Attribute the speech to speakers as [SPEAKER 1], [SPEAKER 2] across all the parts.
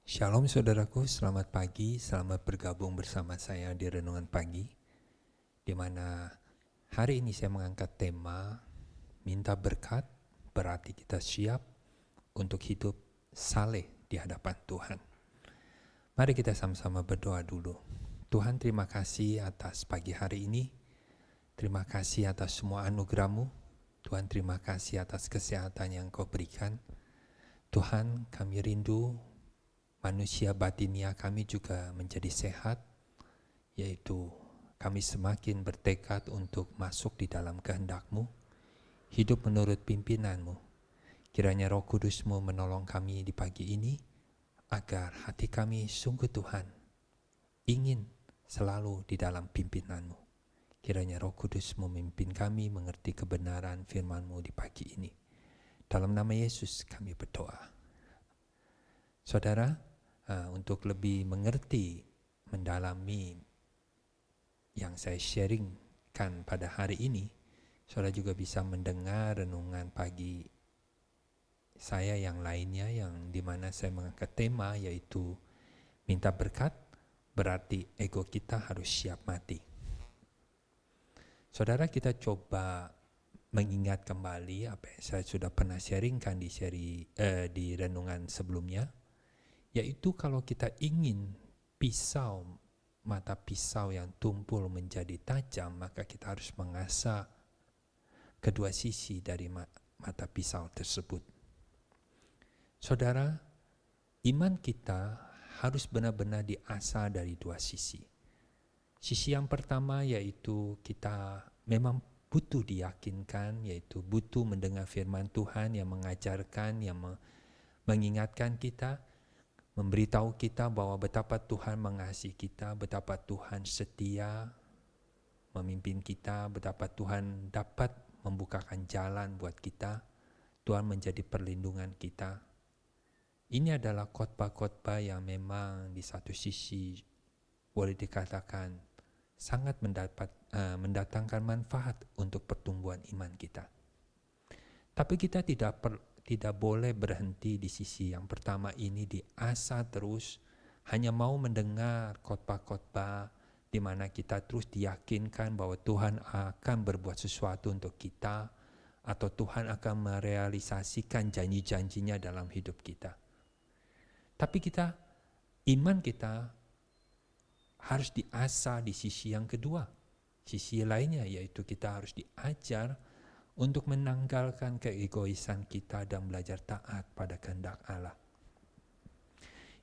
[SPEAKER 1] Shalom saudaraku, selamat pagi, selamat bergabung bersama saya di Renungan Pagi, di mana hari ini saya mengangkat tema, minta berkat, berarti kita siap untuk hidup saleh di hadapan Tuhan. Mari kita sama-sama berdoa dulu. Tuhan, terima kasih atas pagi hari ini, terima kasih atas semua anugerah-Mu, Tuhan terima kasih atas kesehatan yang Kau berikan. Tuhan, kami rindu manusia batinia kami juga menjadi sehat, yaitu kami semakin bertekad untuk masuk di dalam kehendak-Mu, hidup menurut pimpinan-Mu. Kiranya Roh Kudus-Mu menolong kami di pagi ini, agar hati kami sungguh Tuhan, ingin selalu di dalam pimpinan-Mu. Kiranya Roh Kudus memimpin kami mengerti kebenaran firman-Mu di pagi ini. Dalam nama Yesus kami berdoa. Saudara, untuk lebih mengerti, mendalami yang saya sharingkan pada hari ini, saudara juga bisa mendengar renungan pagi saya yang lainnya, yang dimana saya mengangkat tema yaitu minta berkat, berarti ego kita harus siap mati. Saudara, kita coba mengingat kembali apa yang saya sudah pernah sharingkan di renungan sebelumnya, yaitu kalau kita ingin mata pisau yang tumpul menjadi tajam, maka kita harus mengasah kedua sisi dari mata pisau tersebut. Saudara, iman kita harus benar-benar diasah dari dua sisi. Sisi yang pertama yaitu kita memang butuh diyakinkan, yaitu butuh mendengar firman Tuhan yang mengajarkan, yang mengingatkan kita, memberitahu kita bahwa betapa Tuhan mengasihi kita, betapa Tuhan setia memimpin kita, betapa Tuhan dapat membukakan jalan buat kita, Tuhan menjadi perlindungan kita. Ini adalah khotbah-khotbah yang memang di satu sisi boleh dikatakan sangat mendatangkan manfaat untuk pertumbuhan iman kita. Tapi kita tidak boleh berhenti di sisi yang pertama ini, diasah terus, hanya mau mendengar khotbah-khotbah di mana kita terus diyakinkan bahwa Tuhan akan berbuat sesuatu untuk kita, atau Tuhan akan merealisasikan janji-janjinya dalam hidup kita. Tapi iman kita harus diasah di sisi yang kedua. Sisi lainnya yaitu kita harus diajar untuk menanggalkan keegoisan kita dan belajar taat pada kehendak Allah.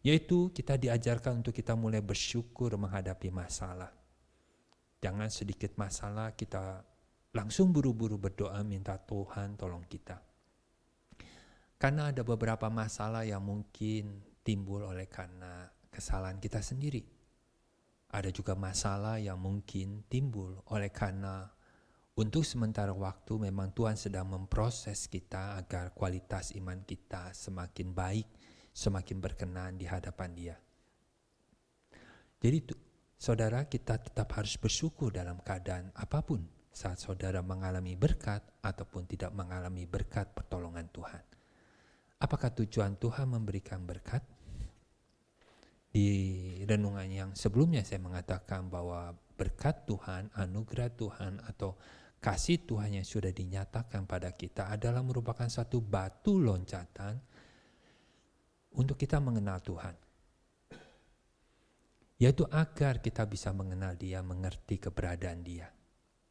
[SPEAKER 1] Yaitu kita diajarkan untuk kita mulai bersyukur menghadapi masalah. Jangan sedikit masalah kita langsung buru-buru berdoa minta Tuhan tolong kita. Karena ada beberapa masalah yang mungkin timbul oleh karena kesalahan kita sendiri. Ada juga masalah yang mungkin timbul oleh karena untuk sementara waktu memang Tuhan sedang memproses kita agar kualitas iman kita semakin baik, semakin berkenan di hadapan Dia. Jadi saudara, kita tetap harus bersyukur dalam keadaan apapun saat saudara mengalami berkat ataupun tidak mengalami berkat pertolongan Tuhan. Apakah tujuan Tuhan memberikan berkat? Di renungan yang sebelumnya saya mengatakan bahwa berkat Tuhan, anugerah Tuhan atau kasih Tuhan yang sudah dinyatakan pada kita adalah merupakan satu batu loncatan untuk kita mengenal Tuhan. Yaitu agar kita bisa mengenal Dia, mengerti keberadaan Dia,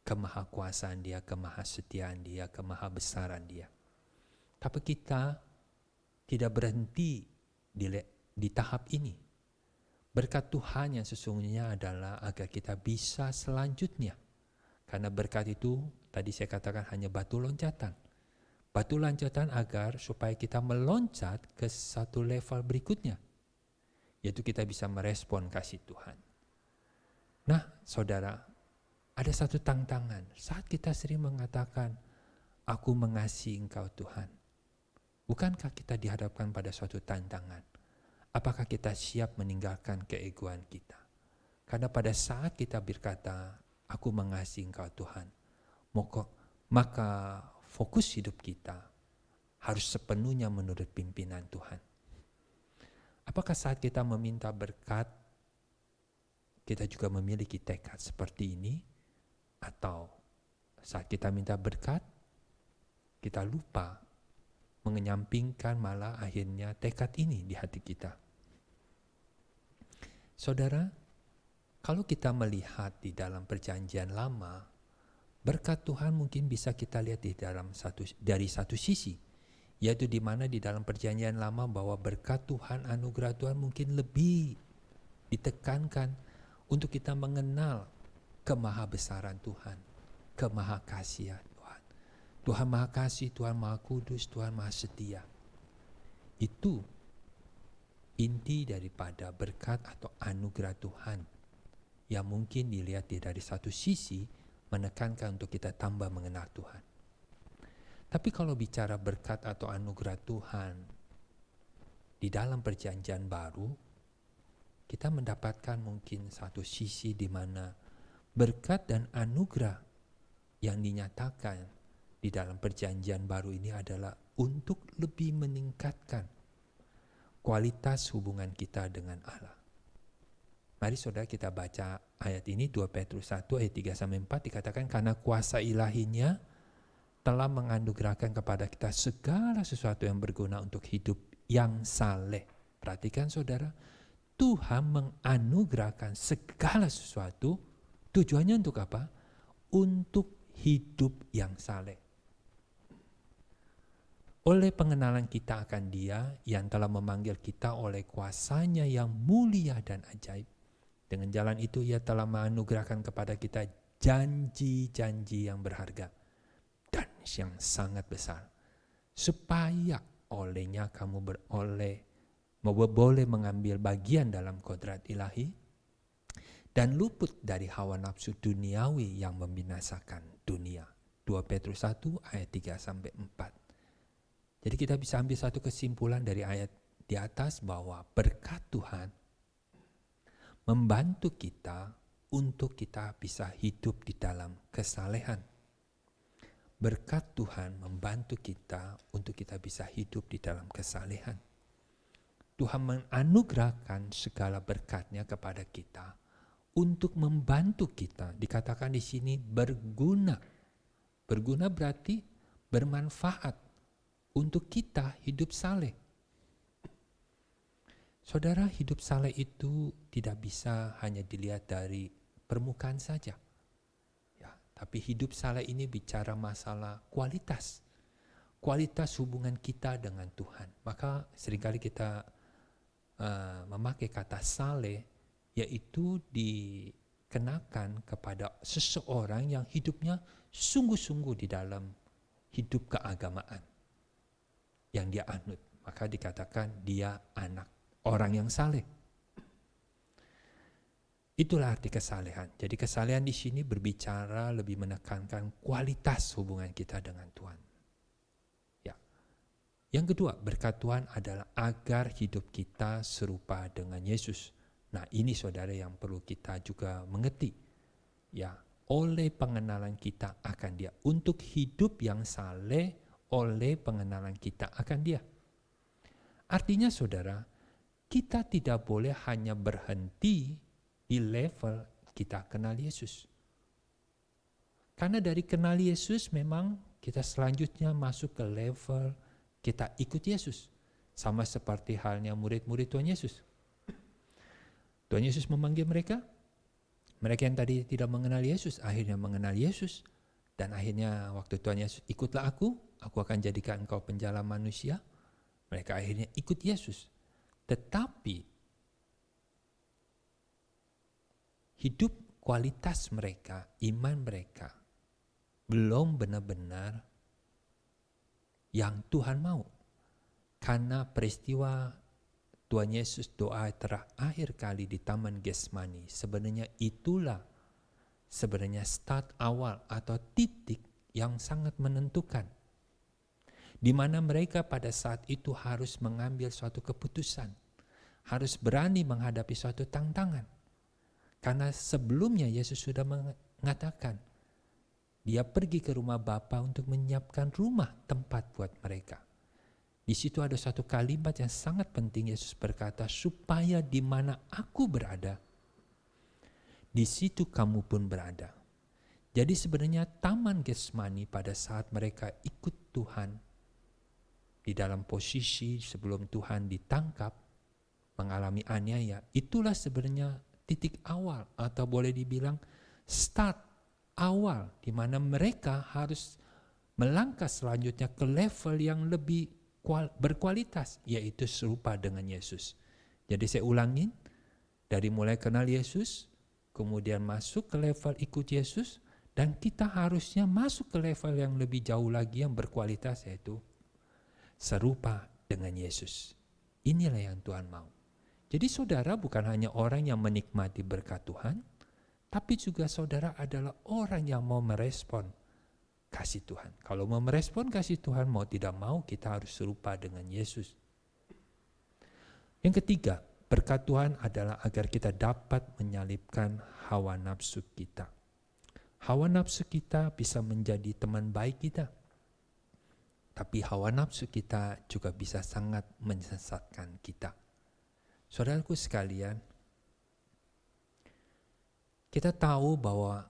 [SPEAKER 1] kemahakuasaan Dia, kemahasetiaan Dia, kemahabesaran Dia. Tapi kita tidak berhenti di tahap ini. Berkat Tuhan yang sesungguhnya adalah agar kita bisa selanjutnya. Karena berkat itu tadi saya katakan hanya batu loncatan. Batu loncatan agar supaya kita meloncat ke satu level berikutnya. Yaitu kita bisa merespon kasih Tuhan. Nah saudara, ada satu tantangan. Saat kita sering mengatakan, aku mengasihi Engkau Tuhan. Bukankah kita dihadapkan pada suatu tantangan? Apakah kita siap meninggalkan keegoan kita? Karena pada saat kita berkata, aku mengasihi Engkau Tuhan, maka fokus hidup kita harus sepenuhnya menurut pimpinan Tuhan. Apakah saat kita meminta berkat, kita juga memiliki tekad seperti ini? Atau saat kita minta berkat, kita lupa mengenyampingkan malah akhirnya tekad ini di hati kita. Saudara, kalau kita melihat di dalam perjanjian lama, berkat Tuhan mungkin bisa kita lihat dari satu sisi, yaitu di mana di dalam perjanjian lama bahwa berkat Tuhan, anugerah Tuhan mungkin lebih ditekankan untuk kita mengenal kemahabesaran Tuhan, kemahakasihan Tuhan. Tuhan Maha Kasih, Tuhan Maha Kudus, Tuhan Maha Setia. Itu inti daripada berkat atau anugerah Tuhan yang mungkin dilihat dari satu sisi menekankan untuk kita tambah mengenal Tuhan. Tapi kalau bicara berkat atau anugerah Tuhan di dalam perjanjian baru, kita mendapatkan mungkin satu sisi di mana berkat dan anugerah yang dinyatakan di dalam perjanjian baru ini adalah untuk lebih meningkatkan kualitas hubungan kita dengan Allah. Mari saudara kita baca ayat ini 2 Petrus 1 ayat 3-4 dikatakan karena kuasa ilahinya telah menganugerahkan kepada kita segala sesuatu yang berguna untuk hidup yang saleh. Perhatikan saudara, Tuhan menganugerahkan segala sesuatu tujuannya untuk apa? Untuk hidup yang saleh. Oleh pengenalan kita akan Dia yang telah memanggil kita oleh kuasa-Nya yang mulia dan ajaib. Dengan jalan itu Ia telah menganugerahkan kepada kita janji-janji yang berharga dan yang sangat besar. Supaya olehnya kamu boleh mengambil bagian dalam kodrat ilahi dan luput dari hawa nafsu duniawi yang membinasakan dunia. 2 Petrus 1 ayat 3-4. Jadi kita bisa ambil satu kesimpulan dari ayat di atas bahwa berkat Tuhan membantu kita untuk kita bisa hidup di dalam kesalehan. Berkat Tuhan membantu kita untuk kita bisa hidup di dalam kesalehan. Tuhan menganugerahkan segala berkat-Nya kepada kita untuk membantu kita. Dikatakan di sini berguna. Berguna berarti bermanfaat untuk kita hidup saleh. Saudara, hidup saleh itu tidak bisa hanya dilihat dari permukaan saja. Ya, tapi hidup saleh ini bicara masalah kualitas. Kualitas hubungan kita dengan Tuhan. Maka seringkali kita memakai kata saleh, yaitu dikenakan kepada seseorang yang hidupnya sungguh-sungguh di dalam hidup keagamaan yang dia anut, maka dikatakan dia anak orang yang saleh. Itulah arti kesalehan. Jadi kesalehan di sini berbicara lebih menekankan kualitas hubungan kita dengan Tuhan. Ya. Yang kedua, berkat Tuhan adalah agar hidup kita serupa dengan Yesus. Nah, ini saudara yang perlu kita juga mengerti. Ya, oleh pengenalan kita akan Dia, untuk hidup yang saleh oleh pengenalan kita akan Dia. Artinya saudara, kita tidak boleh hanya berhenti di level kita kenal Yesus. Karena dari kenal Yesus memang kita selanjutnya masuk ke level kita ikut Yesus. Sama seperti halnya murid-murid Tuhan Yesus. Tuhan Yesus memanggil mereka yang tadi tidak mengenal Yesus akhirnya mengenal Yesus. Dan akhirnya waktu Tuhan Yesus, ikutlah aku akan jadikan engkau penjala manusia. Mereka akhirnya ikut Yesus. Tetapi hidup kualitas mereka, iman mereka belum benar-benar yang Tuhan mau. Karena peristiwa Tuhan Yesus doa terakhir kali di Taman Getsemani, sebenarnya itulah start awal atau titik yang sangat menentukan, di mana mereka pada saat itu harus mengambil suatu keputusan, harus berani menghadapi suatu tantangan. Karena sebelumnya Yesus sudah mengatakan, Dia pergi ke rumah Bapa untuk menyiapkan rumah tempat buat mereka. Di situ ada satu kalimat yang sangat penting. Yesus berkata, supaya di mana aku berada, di situ kamu pun berada. Jadi sebenarnya Taman Getsemani pada saat mereka ikut Tuhan, di dalam posisi sebelum Tuhan ditangkap, mengalami aniaya, itulah sebenarnya titik awal, atau boleh dibilang start awal, di mana mereka harus melangkah selanjutnya ke level yang lebih berkualitas, yaitu serupa dengan Yesus. Jadi saya ulangin, dari mulai kenal Yesus, kemudian masuk ke level ikut Yesus, dan kita harusnya masuk ke level yang lebih jauh lagi yang berkualitas, yaitu serupa dengan Yesus. Inilah yang Tuhan mau. Jadi saudara bukan hanya orang yang menikmati berkat Tuhan, tapi juga saudara adalah orang yang mau merespon kasih Tuhan. Kalau mau merespon kasih Tuhan, mau tidak mau kita harus serupa dengan Yesus. Yang ketiga, berkat Tuhan adalah agar kita dapat menyalipkan hawa nafsu kita. Hawa nafsu kita bisa menjadi teman baik kita, tapi hawa nafsu kita juga bisa sangat menyesatkan kita. Saudaraku sekalian, kita tahu bahwa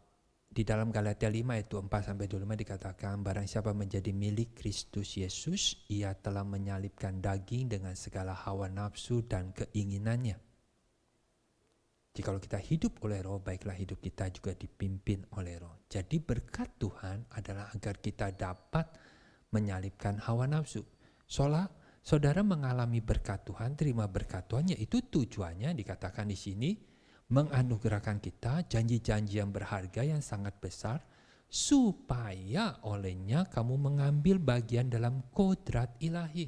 [SPEAKER 1] di dalam Galatia 5 ayat 4-25 dikatakan, barang siapa menjadi milik Kristus Yesus, ia telah menyalipkan daging dengan segala hawa nafsu dan keinginannya. Jikalau kita hidup oleh Roh, baiklah hidup kita juga dipimpin oleh Roh. Jadi berkat Tuhan adalah agar kita dapat menyalipkan hawa nafsu. Saudara mengalami berkat Tuhan, terima berkat Tuhan, yaitu tujuannya dikatakan di sini, menganugerahkan kita janji-janji yang berharga yang sangat besar, supaya olehnya kamu mengambil bagian dalam kodrat ilahi.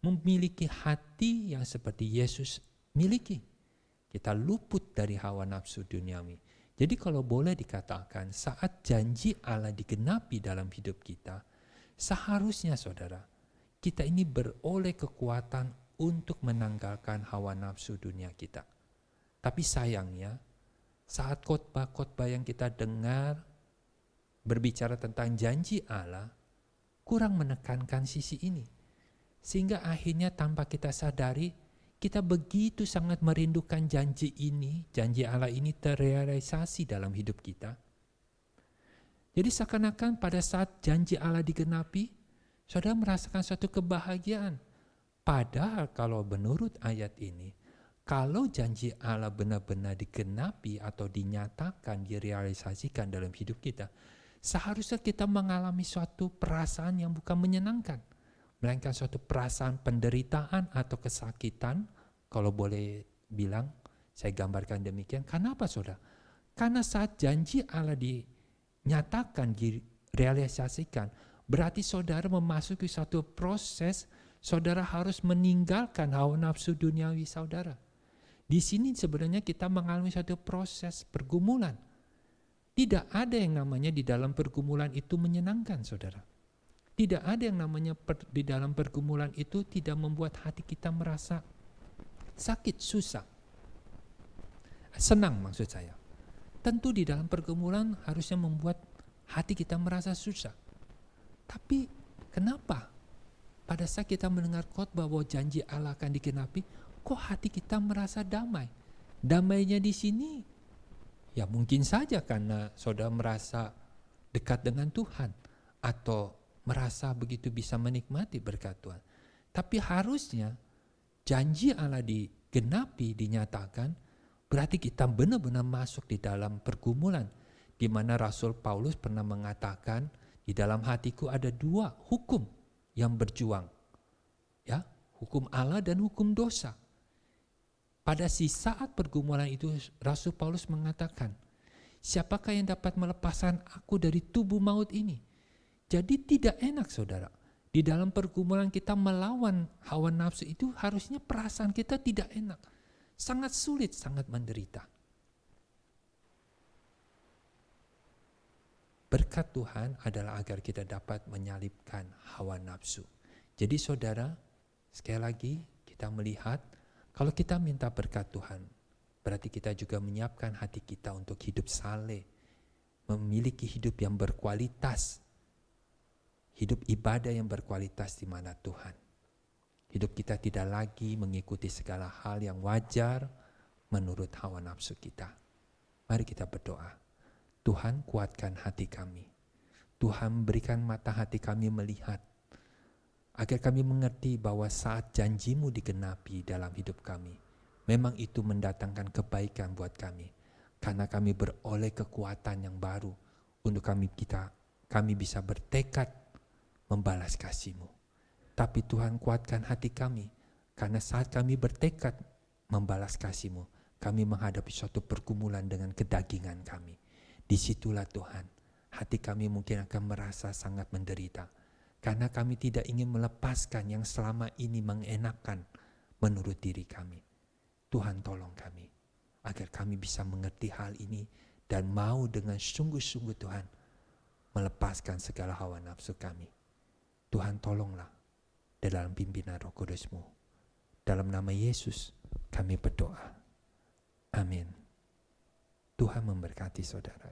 [SPEAKER 1] Memiliki hati yang seperti Yesus miliki. Kita luput dari hawa nafsu duniawi. Jadi kalau boleh dikatakan, saat janji Allah digenapi dalam hidup kita, seharusnya saudara, kita ini beroleh kekuatan untuk menanggalkan hawa nafsu dunia kita. Tapi sayangnya, saat khotbah-khotbah yang kita dengar berbicara tentang janji Allah, kurang menekankan sisi ini. Sehingga akhirnya tanpa kita sadari, kita begitu sangat merindukan janji ini, janji Allah ini terrealisasi dalam hidup kita. Jadi seakan-akan pada saat janji Allah digenapi, saudara merasakan suatu kebahagiaan. Padahal kalau menurut ayat ini, kalau janji Allah benar-benar digenapi atau dinyatakan, direalisasikan dalam hidup kita, seharusnya kita mengalami suatu perasaan yang bukan menyenangkan, melainkan suatu perasaan penderitaan atau kesakitan, kalau boleh bilang, saya gambarkan demikian. Kenapa saudara? Karena saat janji Allah dinyatakan, direalisasikan, berarti saudara memasuki suatu proses, saudara harus meninggalkan hawa nafsu duniawi saudara. Di sini sebenarnya kita mengalami satu proses pergumulan. Tidak ada yang namanya di dalam pergumulan itu menyenangkan, saudara. Tidak ada yang namanya di dalam pergumulan itu tidak membuat hati kita merasa sakit, susah. Senang maksud saya. Tentu di dalam pergumulan harusnya membuat hati kita merasa susah. Tapi kenapa pada saat kita mendengar khotbah bahwa janji Allah akan digenapi, kok hati kita merasa damai? Damainya di sini ya mungkin saja karena saudara merasa dekat dengan Tuhan atau merasa begitu bisa menikmati berkat Tuhan. Tapi harusnya janji Allah digenapi, dinyatakan, berarti kita benar-benar masuk di dalam pergumulan, di mana Rasul Paulus pernah mengatakan, di dalam hatiku ada dua hukum yang berjuang, ya, hukum Allah dan hukum dosa. Pada saat pergumulan itu Rasul Paulus mengatakan, siapakah yang dapat melepaskan aku dari tubuh maut ini? Jadi tidak enak saudara. Di dalam pergumulan kita melawan hawa nafsu itu harusnya perasaan kita tidak enak. Sangat sulit, sangat menderita. Berkat Tuhan adalah agar kita dapat menyalipkan hawa nafsu. Jadi saudara, sekali lagi kita melihat, kalau kita minta berkat Tuhan, berarti kita juga menyiapkan hati kita untuk hidup saleh, memiliki hidup yang berkualitas, hidup ibadah yang berkualitas di mana Tuhan. Hidup kita tidak lagi mengikuti segala hal yang wajar menurut hawa nafsu kita. Mari kita berdoa. Tuhan, kuatkan hati kami. Tuhan, berikan mata hati kami melihat, agar kami mengerti bahwa saat janji-Mu digenapi dalam hidup kami, memang itu mendatangkan kebaikan buat kami. Karena kami beroleh kekuatan yang baru untuk kami bisa bertekad membalas kasih-Mu. Tapi Tuhan, kuatkan hati kami, karena saat kami bertekad membalas kasih-Mu, kami menghadapi suatu pergumulan dengan kedagingan kami. Disitulah Tuhan, hati kami mungkin akan merasa sangat menderita, karena kami tidak ingin melepaskan yang selama ini mengenakan menurut diri kami. Tuhan, tolong kami, agar kami bisa mengerti hal ini dan mau dengan sungguh-sungguh Tuhan melepaskan segala hawa nafsu kami. Tuhan, tolonglah dalam pimpinan Roh Kudus-Mu. Dalam nama Yesus kami berdoa. Amin. Tuhan memberkati saudara.